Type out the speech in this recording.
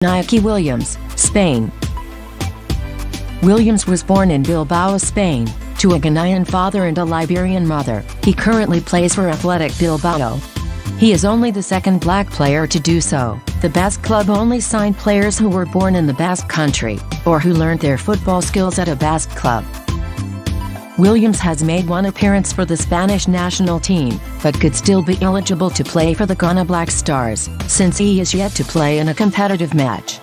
Iñaki Williams, Spain. Williams was born in Bilbao, Spain, to a Ghanaian father and a Liberian mother. He currently plays for Athletic Bilbao. He is only the second black player to do so. The Basque club only signed players who were born in the Basque country, or who learned their football skills at a Basque club. Williams has made one appearance for the Spanish national team, but could still be eligible to play for the Ghana Black Stars, since he is yet to play in a competitive match.